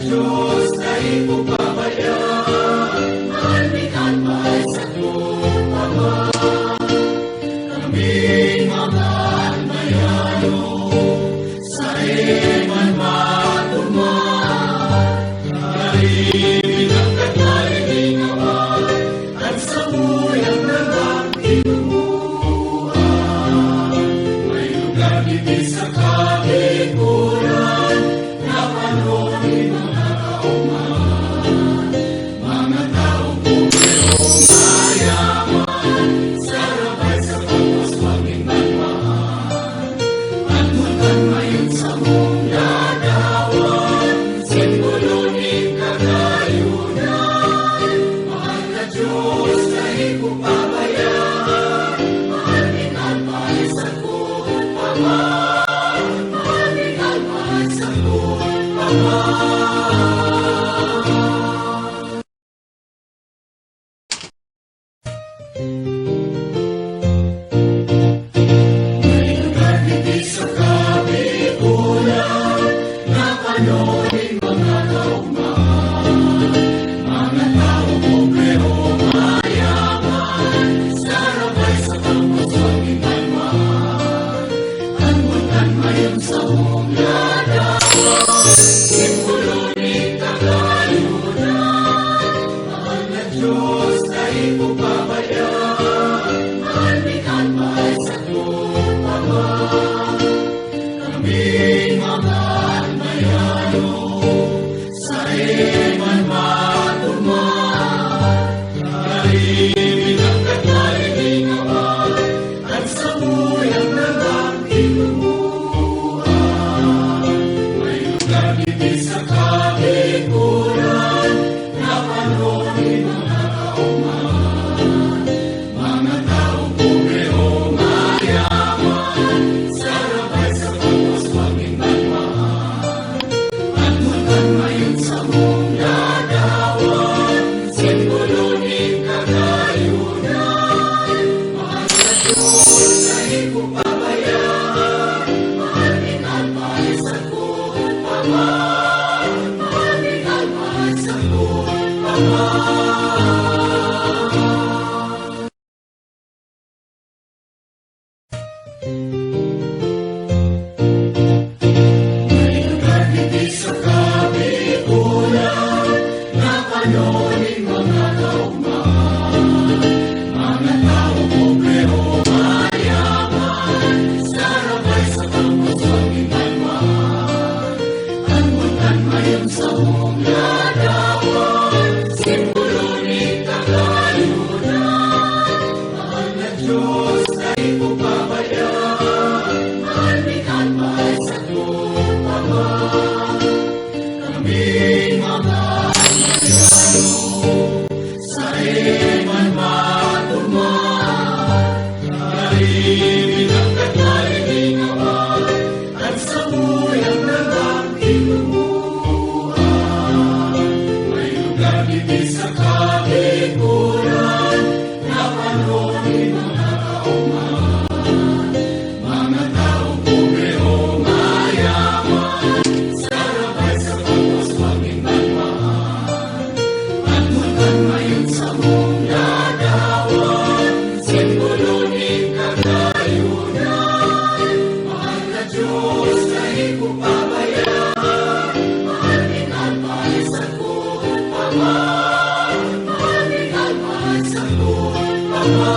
Diyos na ipapabayaan, almikan pa'y sagot, Ama. Kaming mga almayano, sa iman matuman, nahimig ang kataling awan, at sa buyang nagang kinubuhan. May lugar dito sa kabikuran, na panorin mga kauman, mga taong pumerong mayaman, sarabay sa pagpaswaging nagmahal. At muntan ngayon sa mong ladawan, simbolo ni kagayunan. Mahal na Diyos na ipapabayaan, almikan pa'y sagot, Ama. Almikan pa'y sagot, Ama. May lugar dito sa kabikulan, na panorin mga kauman, mga taong pobrero mayaman, sarabay sa pagpaswaging nagmahal. At muntan ngayon sa mong ladawan, simbolo ni kagayunan. Mahal na Diyos na ipapabayaan, almikan pa'y sagot, Ama. Kaming mga almayano, sa iman matuman, nahimig ang kataling awan, at sa buyang nagang kinubuhan. May lugar dito sa kabikulan, na panorin mga kauman, mga taong pumerong mayaman, sarabay sa pagpaswaging nagmahal. At muntan ngayon sa mong ladawan, simbolo ni kagayunan. Mahal na Diyos na ipapabayaan, almikan pa'y sagot, Ama. Almikan pa'y sagot, Ama. May lugar dito sa kabikulan, na panorin mga kauman, mga taong pumerong mayaman, sarabay sa pagpaswaging nagmahal. At muntan ngayon sa mong ladawan, simbolo ni kagayunan. Mahal na Diyos na ipapabayaan, almikan pa'y sagot, Ama. Almikan pa'y sagot, Ama. Almikan pa'y sagot, May lugar dito sa kabikulan, na panorin mga kauman, mga taong pobrero mayaman, sarabay sa pagpaswaging nagmahal. At muntan ngayon sa mong ladawan, simbolo ni kagayunan. Mahal na Diyos na ipapabayaan, almikan pa'y sagot, Ama. Kaming mga almayano, sa iman matuman, nahimig ang kataling awan, at sa buyang nagang kinubuhan. May lugar dito sa kabikulan, na panorin mga kauman, mga taong pumerong mayaman, sarabay sa pagpaswaging nagmahal. At muntan ngayon sa mong ladawan, simbolo ni kagayunan. Mahal na Diyos na ipapabayaan, almikan pa'y sagot, Ama. Almikan pa'y sagot, Ama.